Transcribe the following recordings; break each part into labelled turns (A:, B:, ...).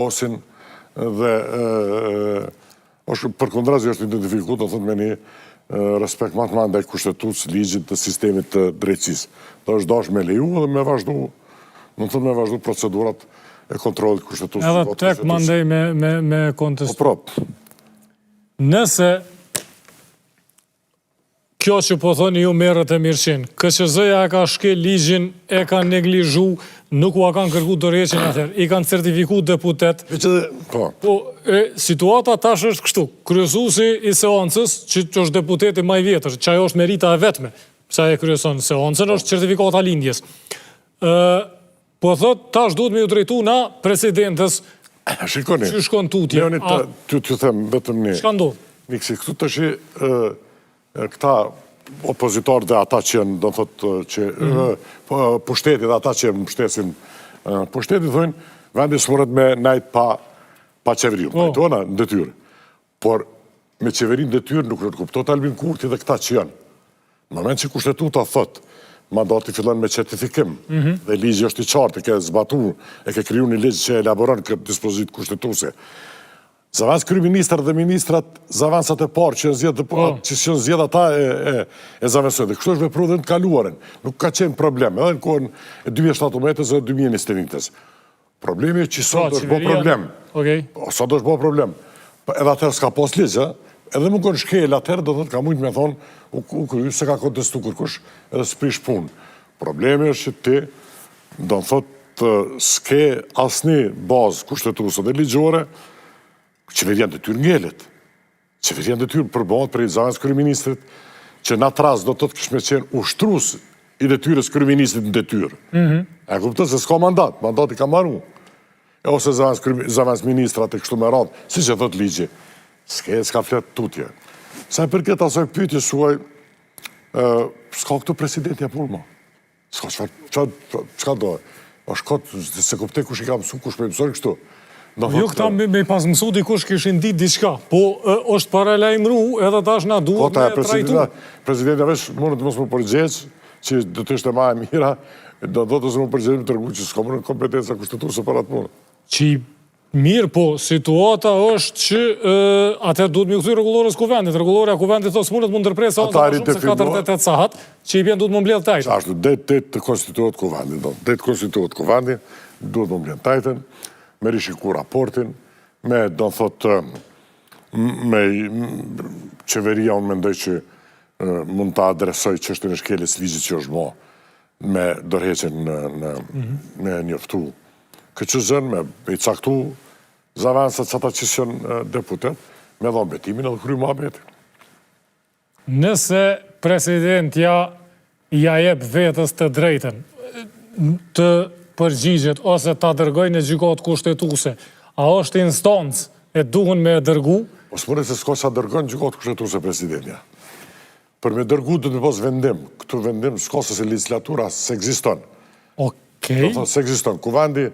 A: osin dhe është përkundrazi është identifiku, do thot me një respekt më të madh ndaj kushtetues, ligjit të sistemit të drejtësisë. Do është dash me leju dhe me vazhdu procedurat e kontrollit kushtetues.
B: Edhe tek mandej me kontest.
A: Po prap.
B: Nëse kjo që po thoni ju merret e mirëqen, KQZ-ja e ka shkel ligjin, e ka neglizhu, nuk u kanë kërku dorëheqjen atëherë, i kanë certifikuar deputet. Po, situata tash është kështu. Kryesuesi i seancës, që është deputeti më i vjetër, që ajo është merita e vetme, sa e kryeson seancën, është certifikata lindjes. Po thot, tash duhet me ju drejtu na presidentës.
A: Shikoni.
B: Që shkon tutje.
A: Leoni, t'ju them vetëm një.
B: Çka ndodh?
A: Miksi, këtu tash këta opozitorë dhe ata që janë, do thotë që pushtetit dhe ata që mbështesin pushtetit, thonë, vendi s'morët me najt pa qeveriu. Pajtona në detyrë. Por me qeverin detyrë nuk kuptot Albin Kurti dhe këta që janë. Në moment që kushtetuta thotë, mandati fillon me certifikim, dhe ligji është i qartë, e ke zbatu, e ke kriju një ligj që elaboron këtë dispozit kushtetuse. Zavans kryeministrat dhe ministrat, zavansat e parë që janë zjedh ata e zavansojnë. Dhe kështu është vepru dhe në kaluaren. Nuk ka qenë problem, edhe në kohën e 2017 dhe 2021. Problemi që sot është bo problem. Sot është bo problem. Edhe atër s'ka pos ligjë, edhe më konë shkel atër, do të ka mujtë me thonë, u kryu, se ka kontestu kërkush, edhe s'prish punë. Problemi është që ti, do në thotë, s'ke asni bazë kushtetuse dhe ligjore, qeveria në detyrë ngelet. Qeveria në detyrë përbëhet për i zavans kryeministrit, që në atë rast do të kishme qenë ushtrus i detyrës kryeministrit në detyrë. E kuptët se s'ka mandat, mandati ka marru. Ose zavans ministrat e kështu me radhë, si që thot ligji, s'ka fletë tutje. Sa për këtë asoj pyetje suaj, s'ka këtu presidentja pulma. S'ka do, se kupte kush i ka mësu, kush me mësori kështu.
B: Jo këta me pas mësu dikush kishin dit diçka, po është paralajmëru edhe tash na duhet me trajtu.
A: Presidentja vesh mundë të mos më përgjeq, që do të ishte ma e mira, do të së më përgjeq më tërgu që s'ka mundë kompetenca kushtetuse për atë mundë.
B: Që mirë, po, situata është që atër duhet me këthy regulores kuvendit. Regulorja kuvendit thosë mundët mund ndërpresa ose shumë se 48 sahat, që i bjen duhet më mbledh tajtën.
A: Ashtu, det të konstituot kuvendit, det konstituot kuvendit, duhet më mbledh tajtën, me rishiku raportin, me, do në thotë, me qeveria unë mendoj që mund të adresoj që është në shkelis ligjit që është mo, me dorëheqjen në njoftu KQZ-n, me i caktu zavansat që ata që janë deputet, me dhonë betimin edhe kry muhabetin.
B: Nëse presidentja ja jep vetës të drejten, të përgjigjet ose ta dërgojnë në gjykatë kushtetuse, a është instancë e duhen me dërgu?
A: Po s'mune se s'ka sa dërgojnë gjykatë kushtetuse presidentja. Për me dërgu dhe të pos vendim, këtu vendim s'ka se legislatura s'egziston.
B: Okej.
A: Se egziston, kuvandi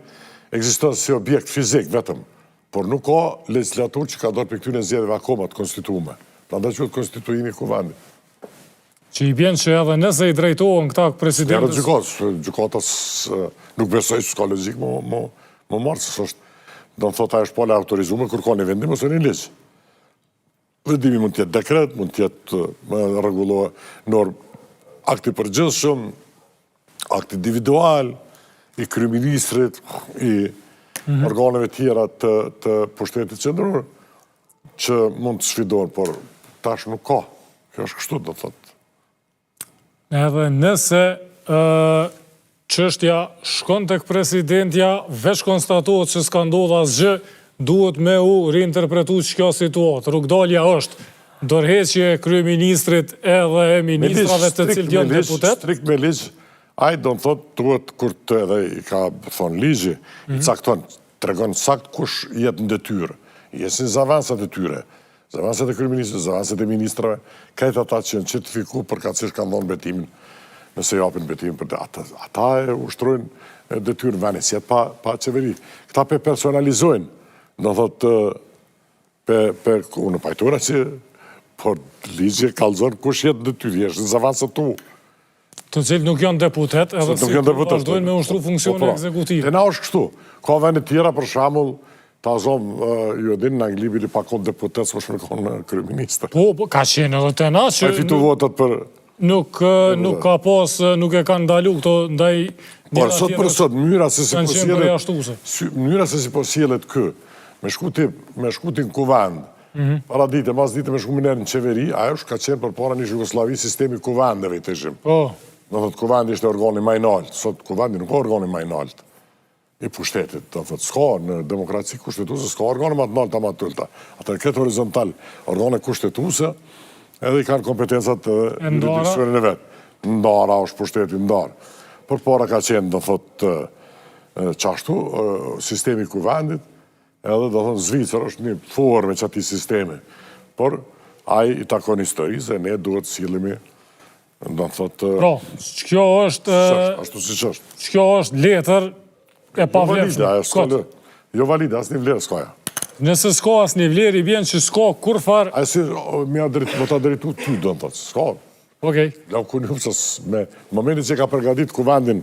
A: egziston si objekt fizik vetëm, por nuk ka legislatur që ka dorë për këtyre zgjedhjeve akoma të konstitume. Prandaj që të konstituimi kuvandi.
B: Që i bjen që edhe nëse i drejtohen këta presidentës...
A: Gjykatës nuk besoj që s'ka logik më marë, se është, do në thot, a është pale autorizume, kur ka një vendim, ose një ligjë. Vendimi mund tjetë dekret, mund tjetë regulohe norm akti përgjithshëm, akti individual, i kryeministrit, i organeve tjera të pushtetit qendror, që mund të sfidohen, por tash nuk ka. Kjo është kështu, do thot.
B: Edhe nëse çështja shkon tek presidentja, veç konstatohet që s'ka ndodhur asgjë, duhet me u reinterpretu ç'kjo situatë. Rrugdalja është dorëheqje e kryeministrit edhe e ministrave të cilët janë deputet.
A: Strikt me ligj, ai do të thotë duhet kur të edhe i ka thonë ligji, i cakton, tregon sakt kush jetë në detyrë. Jesin zavansat e tyre. Zavansat e kryeministrit, zavansat e ministrave, kajtë ata që janë certifiku për ka cilë kanë dhonë betimin, nëse japin betimin për ata e ushtrojnë detyrën venis, jetë pa qeveri. Këta pe personalizojnë, do thotë, unë pajtora që, por ligje kalzon kush jetë detyrë, jeshtë në zavansat tu.
B: Të cilë nuk janë deputet, edhe si të vazhdojnë me ushtru funksione ekzekutive.
A: Të na është kështu, ka vende tjera për shamull ta zonë, ju e din, në Angli bili pakon deputet, s'po shmerkon në kryeministër.
B: Po, ka qenë edhe të na që...
A: A fitu votat për...
B: Nuk ka pas, nuk e kanë ndalu këto ndaj...
A: Por, sot për sot, mënyra se si
B: kanë qenë përjashtuse.
A: mënyra se si po sjellet kë, me shkuti në kuvend, para dite, mas dite me shku minerë në qeveri, ajo ka qenë për para një Jugoslavi sistemi kuvendeve i të ishim.
B: Po.
A: Do thot, kuvendi ishte organi ma i nalt, sot kuvendi nuk ka organi ma i nalt i pushtetit, do thot, s'ka në demokraci kushtetuse, s'ka organi ma të nalt, ma të tullta. Ata në këtë horizontal, organi kushtetuse, edhe i kanë kompetencat juridiksuarin e vetë. Ndara është pushteti ndarë. Për para ka qenë, do thot, qashtu, sistemi kuvendit, edhe do thot, Zvicër është një formë që ati sistemi. Por, ai i takon historisë, e ne duhet sillemi, do thot...
B: Pro, kjo është...
A: Ashtu si që është.
B: Kjo është letër e pa vlerë.
A: Jo valide, asë një vlerë s'kaja.
B: Nëse s'ka asë një vlerë, i vjen që s'ka kur farë...
A: A si më ta drejtu ty, do në thotë, s'ka.
B: Okej.
A: Lau ku një me momentin që ka përgadit kuvendin